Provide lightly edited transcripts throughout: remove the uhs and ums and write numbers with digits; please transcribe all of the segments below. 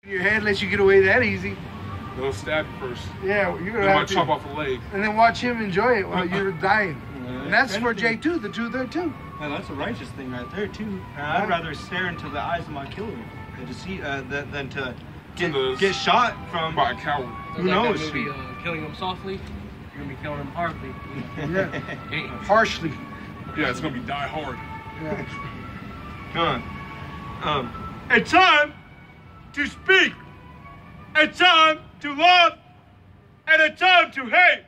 Your head lets you get away that easy. They'll stab you first. Yeah, you're gonna They have might to chop off a leg. and then watch him enjoy it while you're dying. And that's for J2, the truth there too. Yeah, that's a righteous thing right there too. I'd rather stare into the eyes of my killer than to see than to get shot from by a coward. Who knows? That movie, killing him softly, you're gonna be killing him hardly. Yeah, harshly. Yeah, it's gonna be die hard. Yeah. It's time to speak. It's time to love, and it's time to hate.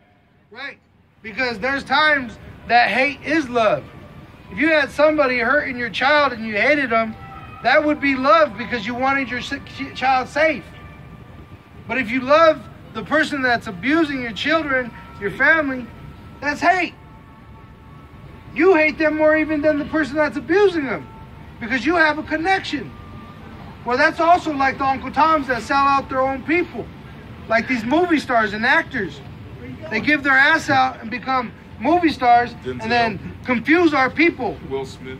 Right, because there's times that hate is love. If you had somebody hurting your child and you hated them, that would be love because you wanted your child safe. But if you love the person that's abusing your children, your family, that's hate. You hate them more even than the person that's abusing them because you have a connection. Well, that's also like the Uncle Toms that sell out their own people. Like these movie stars and actors. They give their ass out and become movie stars and then confuse our people. Will Smith.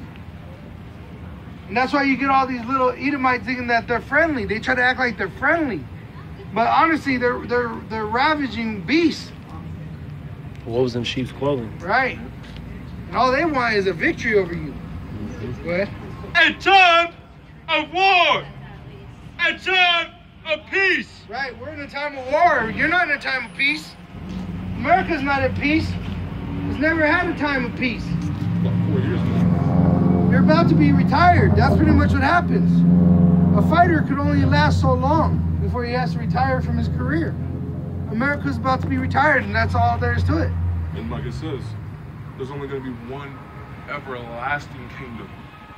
And that's why you get all these little Edomites thinking that they're friendly. They try to act like they're friendly. But honestly, they're ravaging beasts. Wolves in sheep's clothing. Right. And all they want is a victory over you. Go ahead. A time of war. A time of peace. Right, we're in a time of war. You're not in a time of peace. America's not at peace. It's never had a time of peace. About 4 years now. You're about to be retired. That's pretty much what happens. A fighter could only last so long before he has to retire from his career. America's about to be retired, and that's all there is to it. And like it says, there's only going to be one everlasting kingdom,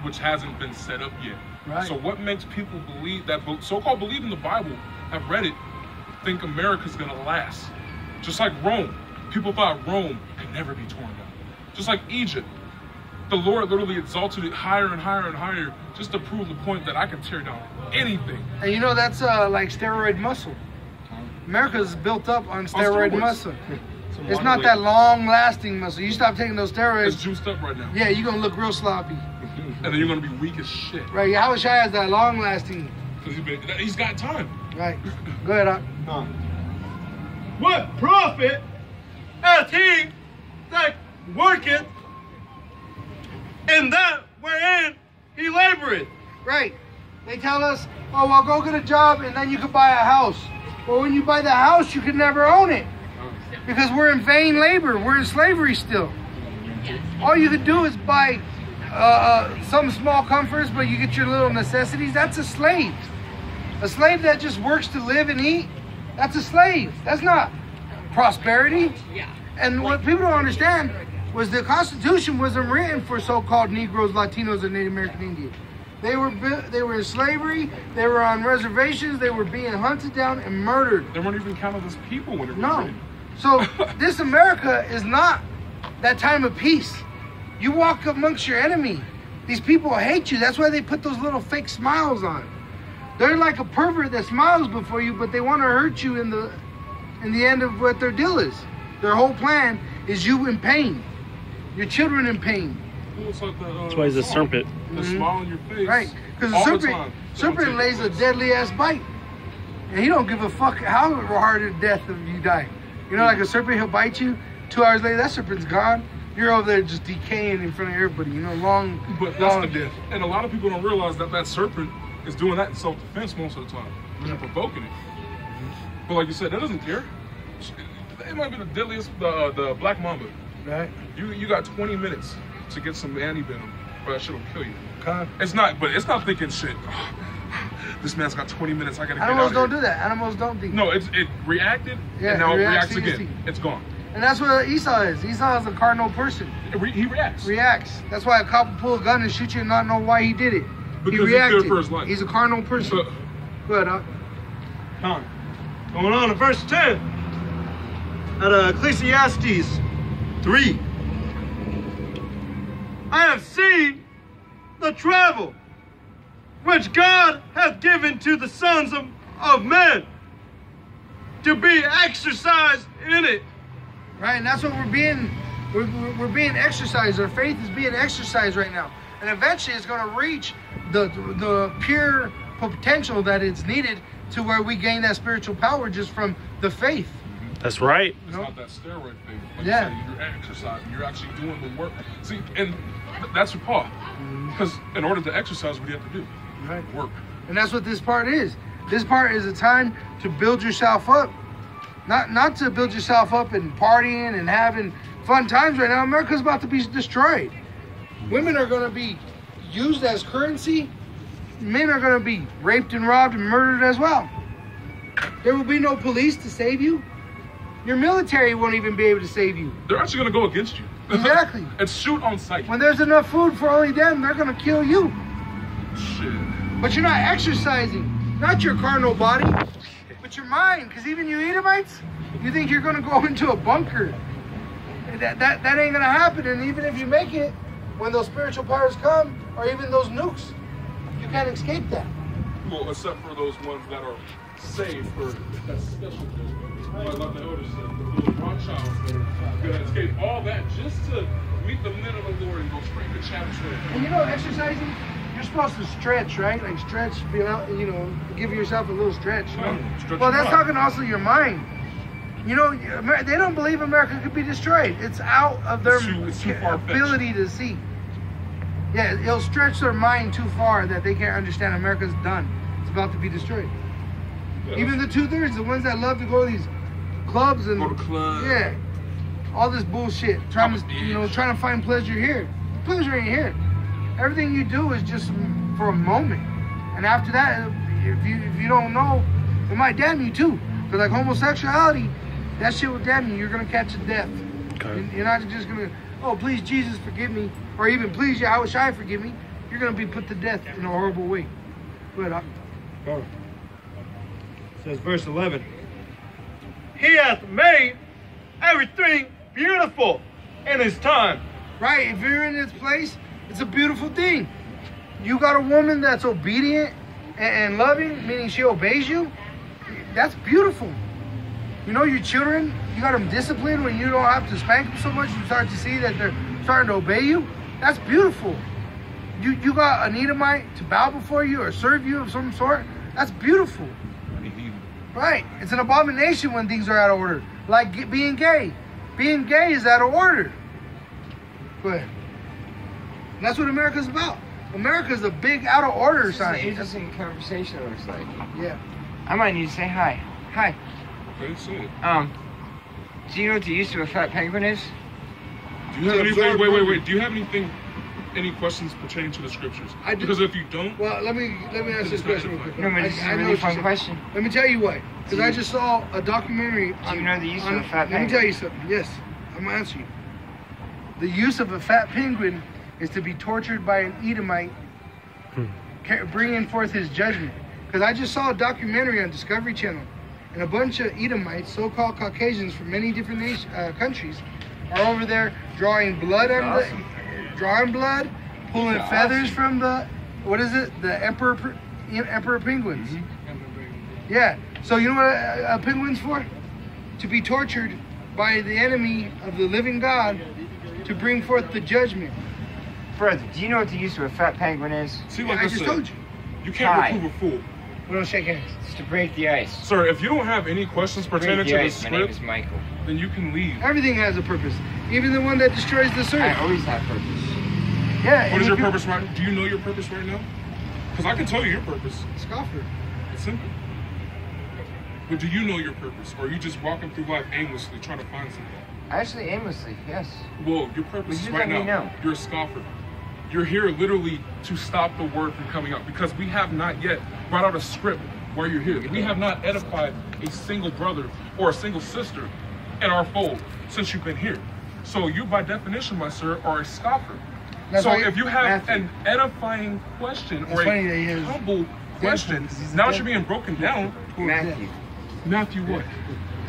which hasn't been set up yet. Right. So what makes people believe that so-called believe in the Bible, have read it, think America's going to last? Just like Rome. People thought Rome could never be torn down. Just like Egypt. The Lord literally exalted it higher and higher and higher just to prove the point that I can tear down anything. And you know, that's like steroid muscle. America's built up on steroid muscle. It's not that long-lasting muscle. You stop taking those steroids. It's juiced up right now. Yeah, you're going to look real sloppy. And then you're going to be weak as shit. Right, Yahushua has that long-lasting. Because he's got time. Right. Go ahead, What profit hath he that worketh in that wherein he laboreth? Right. They tell us, oh, well, go get a job and then you can buy a house. Well, when you buy the house, you can never own it. Because we're in vain labor. We're in slavery still. All you could do is buy some small comforts, but you get your little necessities. That's a slave. A slave that just works to live and eat, that's a slave. That's not prosperity. And what people don't understand was the Constitution wasn't written for so-called Negroes, Latinos, and Native American Indians. They were in slavery. They were on reservations. They were being hunted down and murdered. They weren't even counted as people when it was No. written. So this America is not that time of peace. You walk amongst your enemy. These people hate you. That's why they put those little fake smiles on. They're like a pervert that smiles before you, but they want to hurt you in the end of what their deal is. Their whole plan is you in pain, your children in pain. It's like That's why he's a serpent. The smile on your face. Right, because all the the time. serpent lays a deadly ass bite, and he don't give a fuck how hard of death if you die. You know, like a serpent, he'll bite you. 2 hours later, that serpent's gone. You're over there just decaying in front of everybody. You know, long death. And a lot of people don't realize that that serpent is doing that in self-defense most of the time. They're provoking it. But like you said, that doesn't care. It might be the deadliest, the black mamba. Right. You got 20 minutes to get some anti-venom, or that shit will kill you. Okay. It's not thinking shit. This man's got 20 minutes. I gotta get out Animals of don't here. do that. Animals don't think. No, it reacted, Yeah, and now it it reacts reacts to again. you. It's gone. And that's what Esau is. Esau is a cardinal person. He reacts. Reacts. That's why a cop will pull a gun and shoot you and not know why he did it. Because he he's reacted. there for his life. He's a cardinal person. Go ahead, Doc. Going on to verse 10 out of Ecclesiastes 3. I have seen the travel which God hath given to the sons of men to be exercised in it. Right, and that's what we're being exercised. Our faith is being exercised right now. And eventually it's going to reach the pure potential that it's needed to where we gain that spiritual power just from the faith. That's right. It's not that steroid thing. Like Yeah. you said, you're exercising. You're actually doing the work. See, and that's your part. Because in order to exercise, what do you have to do? Right. Work. And that's what this part is. This part is a time to build yourself up. Not to build yourself up and partying and having fun times right now. America's about to be destroyed. Women are going to be used as currency. Men are going to be raped and robbed and murdered as well. There will be no police to save you. Your military won't even be able to save you. They're actually going to go against you. Exactly. And shoot on sight. When there's enough food for only them, they're going to kill you. Shit. But you're not exercising. Not your carnal body, but your mind. Because even you Edomites, you think you're going to go into a bunker. That ain't going to happen. And even if you make it, when those spiritual powers come, or even those nukes, you can't escape that. Well, except for those ones that are saved for that special thing. Like the elders said, the little Rothschilds that are going to escape all that just to meet the men of the Lord and go straight to chapter. And you know, exercising, you're supposed to stretch, right? Like stretch, give yourself a little stretch. Stretch Well, your that's body. talking also your mind. You know, they don't believe America could be destroyed. It's out of their It's too far-fetched. ability to see. Yeah, it'll stretch their mind too far that they can't understand America's done. It's about to be destroyed. Yeah. Even the 2/3, the ones that love to go to these clubs and Go to clubs. yeah, all this bullshit, trying to find pleasure here. Pleasure ain't here. Everything you do is just for a moment, and after that, if you don't know, it might damn you too. Because like homosexuality, that shit will damn you. You're gonna catch a death. Okay. You're not just gonna, oh please Jesus forgive me, or even please Yahushua forgive me. You're gonna be put to death in a horrible way. But Says verse 11. He hath made everything beautiful in his time. right, if you're in this place, it's a beautiful thing. You got a woman that's obedient and loving, meaning she obeys you. That's beautiful. You know, your children, you got them disciplined when you don't have to spank them so much. You start to see that they're starting to obey you. That's beautiful. You got an Edomite to bow before you or serve you of some sort. That's beautiful. Right. It's an abomination when things are out of order. Like being gay. Being gay is out of order. But that's what America's about. America's a big out of order This is an sign. interesting conversation, it looks like. Yeah. I might need to say hi. Hi. Okay, say it. Do you know what the use of a fat penguin is? Do you have anything? Wait. Do you have any questions pertaining to the scriptures? I do. Because if you don't, Well, let me ask this question real quick. No, but this is a I know really what fun you're saying. question. Let me tell you why. Because I just saw a documentary Do you know the use of a fat Let me penguin? tell you something. Yes, I'm going to answer you. The use of a fat penguin is to be tortured by an Edomite, bringing forth his judgment. Because I just saw a documentary on Discovery Channel, and a bunch of Edomites, so-called Caucasians from many different countries, are over there drawing blood pulling feathers from the emperor penguins. Yeah. So you know what a penguin's for? To be tortured by the enemy of the living God to bring forth the judgment. Brother, do you know what the use of a fat penguin is? see, like I I just said, told you. you can't Hi. reprove a fool. We don't shake hands. It's to break the ice. Sir, if you don't have any questions pertaining Break to the the ice. My name script, is Michael. then you can leave. Everything has a purpose. Even the one that destroys the I serf. always have purpose. Yeah. What and is your if you- purpose right? Do you know your purpose right now? Because I can tell you your purpose. Scoffer. It's simple. But do you know your purpose? Or are you just walking through life aimlessly trying to find something? Actually, aimlessly, yes. Well, your purpose Well, is you right let me now. know. You're a scoffer. You're here literally to stop the word from coming out because we have not yet brought out a script where you're here. We have not edified a single brother or a single sister in our fold since you've been here. So you, by definition, my sir, are a scoffer. That's So why- if you have Matthew. an edifying question It's or funny that he a has humble question, because he's a now dead- you're being broken down. Matthew. Matthew what?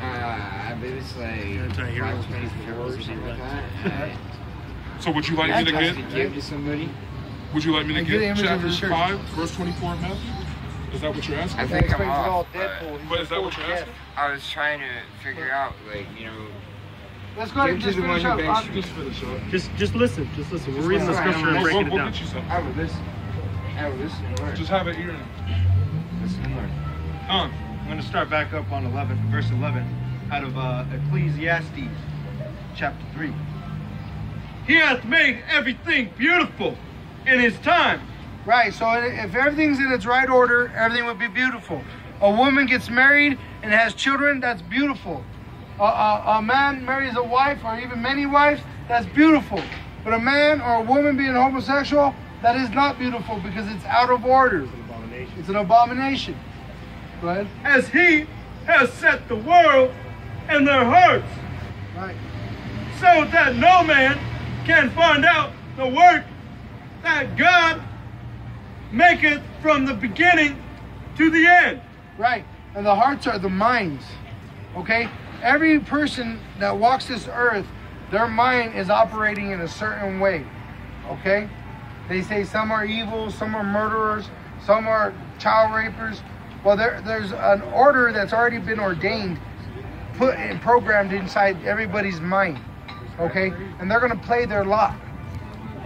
I believe it's like trying to hear what 5:24 or something like that. So would you like me to That's get? to give to somebody. Would you like me to And get the get image of chapter the church. 5, verse 24 of Matthew? Is that what you're I asking? think I'm Explains it all. off. Deadpool. But is that what you're asking? I was trying to figure out, like, you know, Let's go ahead and Give just to the finish one up. who I'll- begs Just finish up. Just listen. We're reading the listen. scripture and We'll- breaking it We'll down. get you something. I would listen. I would listen. to words. Just have an ear. Listen and learn. I'm going to start back up on verse 11, out of Ecclesiastes, chapter 3. He hath made everything beautiful in his time. Right, so if everything's in its right order, everything would be beautiful. A woman gets married and has children, that's beautiful. A man marries a wife or even many wives, that's beautiful. But a man or a woman being homosexual, that is not beautiful because it's out of order. It's an abomination. Go ahead. As he has set the world in their hearts, Right. so that no man can find out the work that God maketh from the beginning to the end. Right. And the hearts are the minds. Okay? Every person that walks this earth, their mind is operating in a certain way. Okay? They say some are evil, some are murderers, some are child rapers. Well, there's an order that's already been ordained, put and programmed inside everybody's mind. Okay? And they're going to play their lot.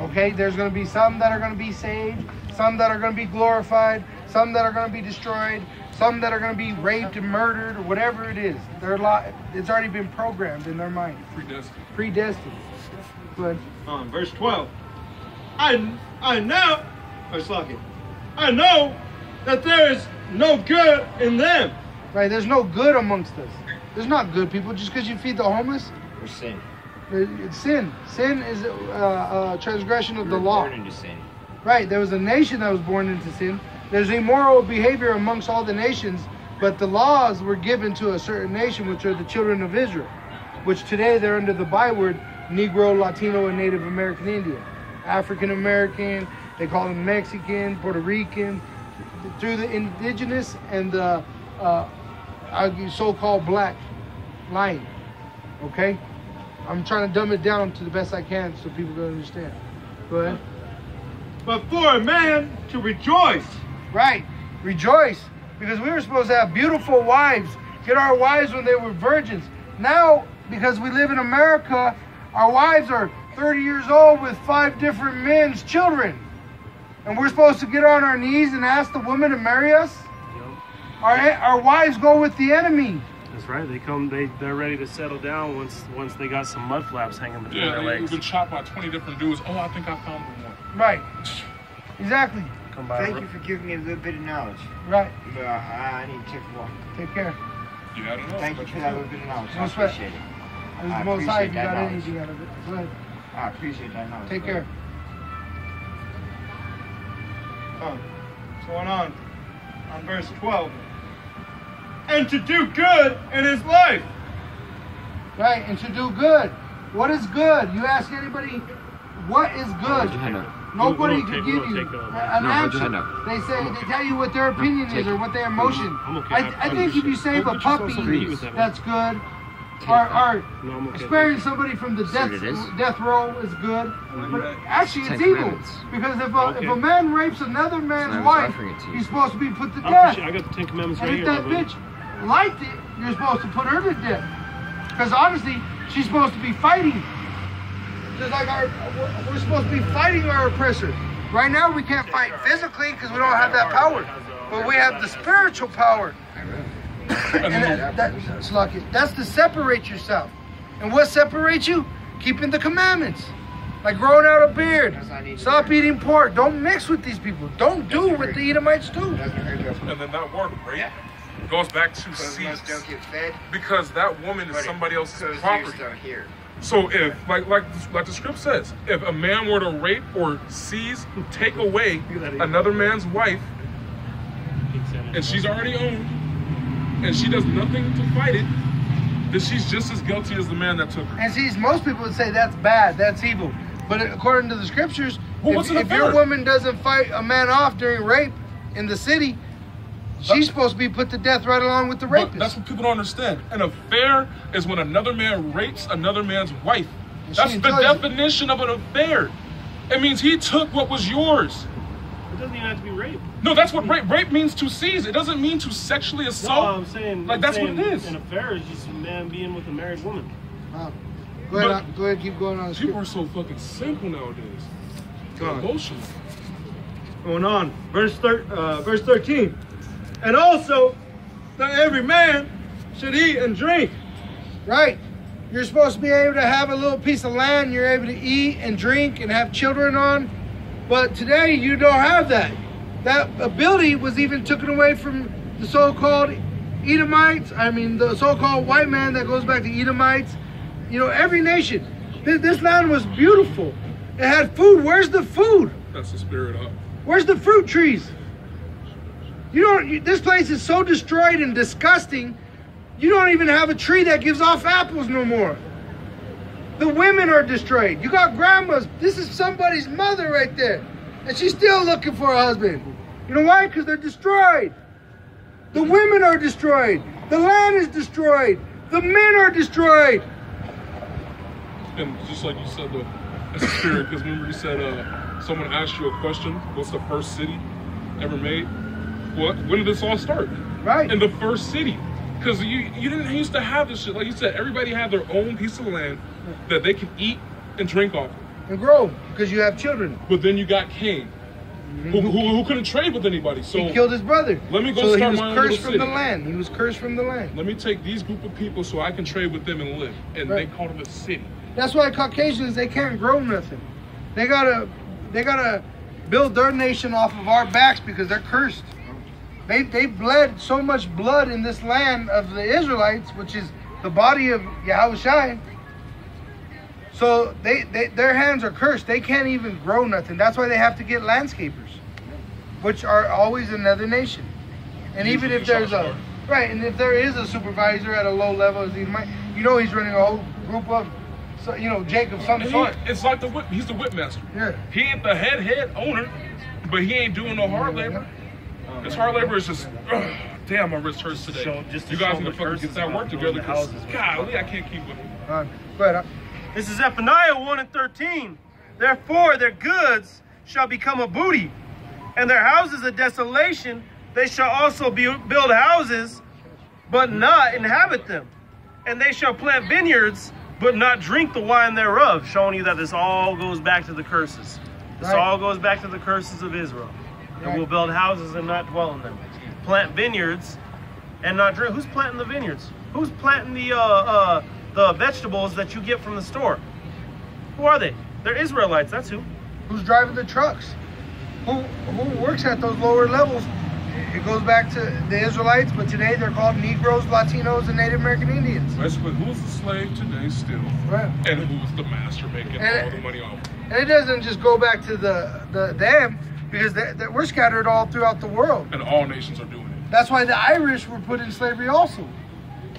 Okay? There's going to be some that are going to be saved, some that are going to be glorified, some that are going to be destroyed, some that are going to be raped and murdered, or whatever it is. Their lot, it's already been programmed in their mind. Predestined. But Verse 12. I know, I know that there is no good in them. right, there's no good amongst us. There's not good people. Just because you feed the homeless, We're sin. it's sin. Sin is a transgression of the law. Born into sin. Right, there was a nation that was born into sin. There's immoral behavior amongst all the nations, but the laws were given to a certain nation, which are the children of Israel, which today they're under the byword Negro, Latino, and Native American Indian. African American, they call them Mexican, Puerto Rican, through the indigenous and the so-called black line. Okay? I'm trying to dumb it down to the best I can so people can understand. Go ahead. But for a man to rejoice. Right. Rejoice. Because we were supposed to have beautiful wives. Get our wives when they were virgins. Now, because we live in America, our wives are 30 years old with 5 different men's children. And we're supposed to get on our knees and ask the woman to marry us? Our wives go with the enemy. That's right. They're ready to settle down once they got some mud flaps hanging between Yeah, their they've legs. been shot by 20 different dudes. Oh, I think I found the one. Right. Exactly. Come by. Thank you for giving me a little bit of knowledge. Right. But I need to take a walk. Take care. Yeah, I don't know. Thank you for that little bit of knowledge. No I sweat. appreciate it. This I is the most high if you appreciate got that anything out of it. Go ahead. I appreciate that knowledge. Take brother. care. Going on verse 12. And to do good in his life. Right, and to do good. What is good? You ask anybody, what is good? Nobody can give you an answer. They tell you what their opinion is or what their emotion. I'm okay. I think if you save a puppy, that's good. Or sparing somebody from the death row is good. But actually, it's evil. Because if a man rapes another man's wife, he's supposed to be put to death. I got the 10 Commandments And right if here. that bitch liked it, you're supposed to put her to death. Because honestly, she's supposed to be fighting. Just like we're supposed to be fighting our oppressor. Right now, we can't fight physically because we don't have that power. But we have the spiritual power. And that's to separate yourself. And what separates you? Keeping the commandments. Like growing out a beard. Stop eating pork. Don't mix with these people. Don't do what the Edomites do. And then that word, right? Goes back to seeds. Don't get fed. Because that woman is somebody else's Because property. you're still here. So if, like the script says, if a man were to rape or seize, take away another man's wife, and she's already owned, and she does nothing to fight it, then she's just as guilty as the man that took her. And see, most people would say that's bad, that's evil. But according to the scriptures, Well, what's an if your affair? woman doesn't fight a man off during rape in the city, she's supposed to be put to death right along with the But rapist. that's what people don't understand. An affair is when another man rapes another man's wife. And That's she the enjoys it. definition of an affair. It means he took what was yours. It doesn't even have to be rape. No, that's what rape means, to seize. It doesn't mean to sexually No, assault. I'm saying that's what it is. An affair is just a man being with a married woman. Wow. Go ahead, keep going on the People script. are so fucking simple nowadays. Go on. Emotional. Going on. Verse 13. And also that every man should eat and drink. Right. You're supposed to be able to have a little piece of land you're able to eat and drink and have children on. But today you don't have that. That ability was even taken away from the so-called Edomites. I mean, the so-called white man that goes back to Edomites. You know, every nation. This land was beautiful. It had food. Where's the food? That's the spirit up. Where's the fruit trees? This place is so destroyed and disgusting. You don't even have a tree that gives off apples no more. The women are destroyed. You got grandmas. This is somebody's mother right there. And she's still looking for a husband. You know why? Because they're destroyed. The women are destroyed. The land is destroyed. The men are destroyed. And just like you said, that's the spirit. Because remember you said someone asked you a question. What's the first city ever made? When did this all start? Right. In the first city. Because you didn't used to have this shit. Like you said, everybody had their own piece of land that they can eat and drink off of. And grow, because you have children. But then you got Cain, who couldn't trade with anybody. So he killed his brother. Let me go start my own little He was cursed from city. the land. He was cursed from the land. Let me take these group of people so I can trade with them and live. And Right. they called it a city. That's why Caucasians, they can't grow nothing. They gotta build their nation off of our backs because they're cursed. They bled so much blood in this land of the Israelites, which is the body of Yahushua. So their hands are cursed. They can't even grow nothing. That's why they have to get landscapers, which are always another nation. And even if there's and if there is a supervisor at a low level, as he might, he's running a whole group of, Jake of some sort. It's like he's the whip master. Yeah. He ain't the head owner, but he ain't doing no hard labor. His hard labor is just, damn, my wrist hurts today. You guys need to fucking get that work together. Golly, I can't keep with it. Go ahead. This is Zephaniah 1:13. Therefore their goods shall become a booty, and their houses a desolation. They shall also build houses, but not inhabit them. And they shall plant vineyards, but not drink the wine thereof. Showing you that this all goes back to the curses. This all goes back to the curses of Israel. And we'll build houses and not dwell in them. Plant vineyards and not drink. Who's planting the vineyards? Who's planting the vegetables that you get from the store? Who are they? They're Israelites. That's who. Who's driving the trucks? Who works at those lower levels? It goes back to the Israelites, but today they're called Negroes, Latinos, and Native American Indians. Basically, who's the slave today still? Right. And who's the master making all the money off? And it doesn't just go back to the them, because we're scattered all throughout the world. And all nations are doing it. That's why the Irish were put in slavery also,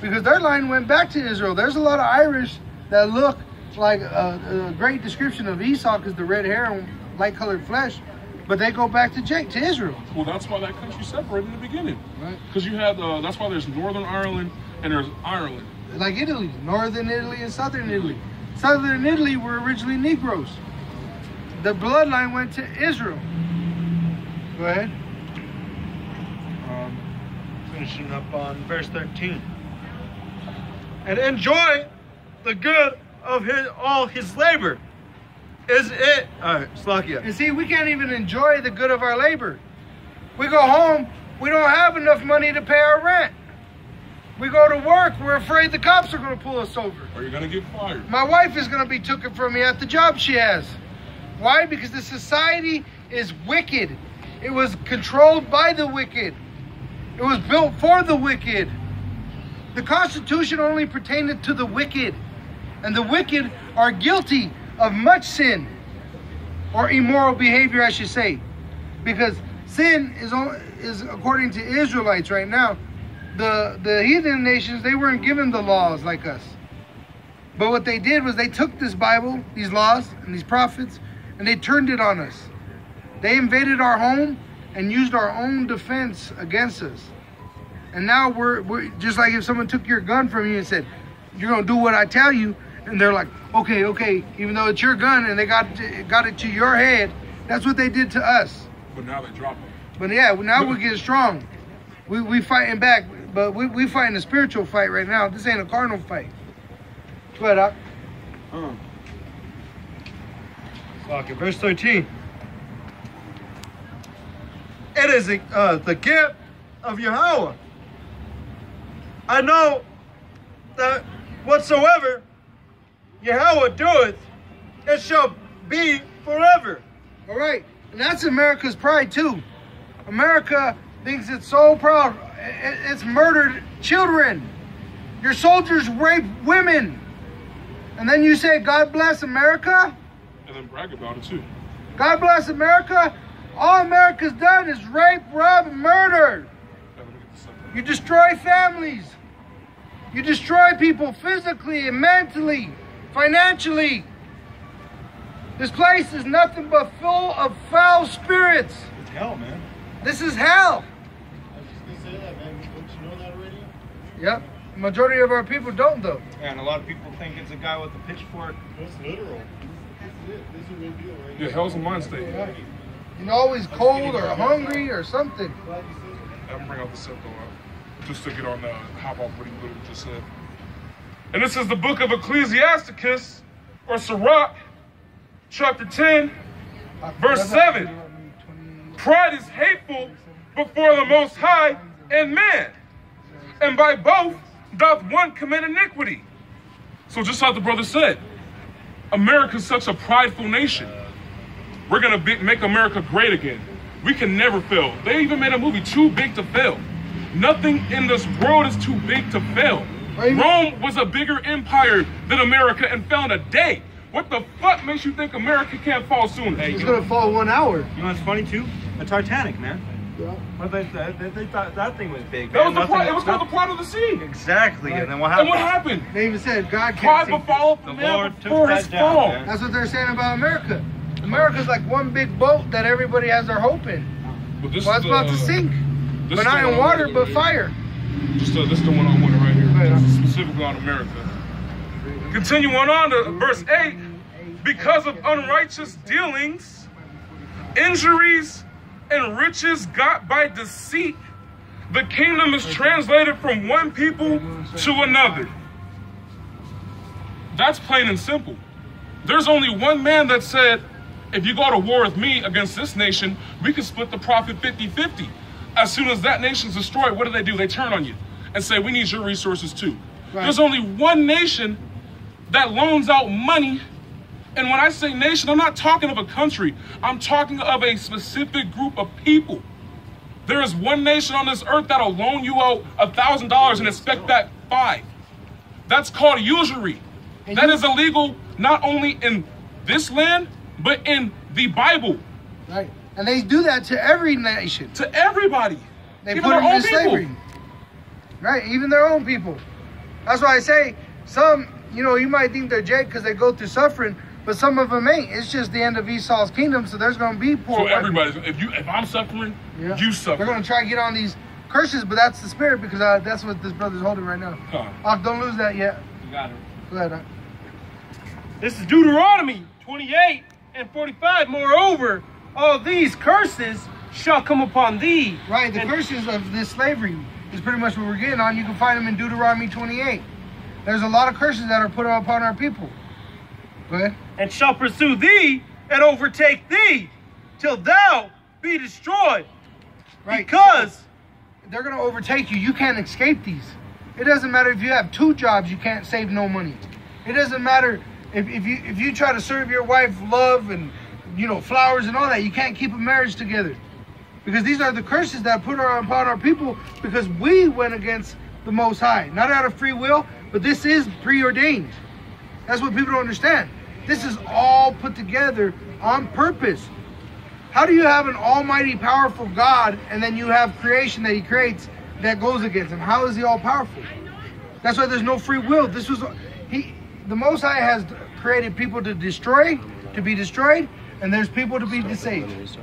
because their line went back to Israel. There's a lot of Irish that look like a great description of Esau, because the red hair and light-colored flesh, but they go back to Israel. Well, that's why that country separated in the beginning. Right. Because you had, that's why there's Northern Ireland and there's Ireland. Like Italy, Northern Italy and Southern Italy. Southern Italy were originally Negroes. The bloodline went to Israel. Go ahead. Finishing up on verse 13. And enjoy the good of all his labor. Is it? Alright, Slakia. And see, we can't even enjoy the good of our labor. We go home, we don't have enough money to pay our rent. We go to work, we're afraid the cops are going to pull us over. Or you're going to get fired. My wife is going to be taken from me at the job she has. Why? Because the society is wicked. It was controlled by the wicked. It was built for the wicked. The Constitution only pertained to the wicked. And the wicked are guilty of much sin. Or immoral behavior, I should say. Because sin is according to Israelites right now. The heathen nations, they weren't given the laws like us. But what they did was they took this Bible, these laws, and these prophets, and they turned it on us. They invaded our home and used our own defense against us. And now we're just like if someone took your gun from you and said, you're going to do what I tell you. And they're like, okay, even though it's your gun and they got it to your head. That's what they did to us. But now they drop it. But yeah, now we're getting strong. We fighting back, but we fighting a spiritual fight right now. This ain't a carnal fight. Go ahead, Doc. Okay, verse 13. It is the gift of Yahweh. I know that whatsoever Yahweh doeth, it shall be forever. All right, and that's America's pride too. America thinks it's so proud. It's murdered children. Your soldiers rape women. And then you say, God bless America? And then brag about it too. God bless America? All America's done is rape, rob, and murder. You destroy families. You destroy people physically and mentally, financially. This place is nothing but full of foul spirits. It's hell, man. This is hell. I was just gonna say that, man. Don't you know that already? Yep. The majority of our people don't, though. And a lot of people think it's a guy with a pitchfork. It's literal. This is it. This is a real deal right Yeah, hell's a mind state. Yeah. You're always cold or hungry or something. I'm bring out the set though, just to get on the hop off what he literally just said. And this is the book of Ecclesiasticus, or Sirach, chapter 10, verse 7. Pride is hateful before the Most High and man, and by both doth one commit iniquity. So just like the brother said, America's such a prideful nation. We're going to make America great again. We can never fail. They even made a movie, Too Big to Fail. Nothing in this world is too big to fail. Rome was a bigger empire than America and fell in a day. What the fuck makes you think America can't fall sooner? It's going to fall 1 hour. You know what's funny too? The Titanic, man. Yeah. Well, they thought that thing was big. That was man. the plot. It was called the plot of the sea. Exactly. Right. And then what And happened? what happened? They even said God Pride can't will sink follow The the man Lord took before that his down, fall. man. That's what they're saying about America. America's like one big boat that everybody has their hope in. But this Well, it's is about to sink. this But is not the in one I water, wanted but to- fire. This is the one I wanted right here. Right. This is specifically on America. Continuing on to verse 8. Because of unrighteous dealings, injuries, and riches got by deceit, the kingdom is translated from one people to another. That's plain and simple. There's only one man that said, if you go to war with me against this nation, we can split the profit 50-50. As soon as that nation's destroyed, what do? They turn on you and say, we need your resources too. Right. There's only one nation that loans out money. And when I say nation, I'm not talking of a country. I'm talking of a specific group of people. There is one nation on this earth that'll loan you out $1,000 and expect back $5. That's called usury. That is illegal not only in this land, but in the Bible. Right. And they do that to every nation. To everybody. They Even put their them in own people. slavery. Right. Even their own people. That's why I say some, you might think they're Jake because they go through suffering, but some of them ain't. It's just the end of Esau's kingdom, so there's going to be poor. So white everybody's, if I'm suffering, Yeah. you suffer. They're going to try to get on these curses, but that's the spirit because that's what this brother's holding right now. Huh. Don't lose that yet. You got it. Go ahead. This is Deuteronomy 28 and 45. Moreover, all these curses shall come upon thee. Right, the and curses of this slavery is pretty much what we're getting on. You can find them in Deuteronomy 28. There's a lot of curses that are put upon our people. Go ahead. and shall pursue thee and overtake thee till thou be destroyed. Right. Because They're going to overtake you. You can't escape these. It doesn't matter if you have 2 jobs, you can't save no money. It doesn't matter if you try to serve your wife love and flowers and all that, you can't keep a marriage together. Because these are the curses that put upon our people because we went against the Most High. Not out of free will, but this is preordained. That's what people don't understand. This is all put together on purpose. How do you have an almighty, powerful God and then you have creation that he creates that goes against him? How is he all powerful? That's why there's no free will. The Most High has created people to be destroyed, and there's people to be saved.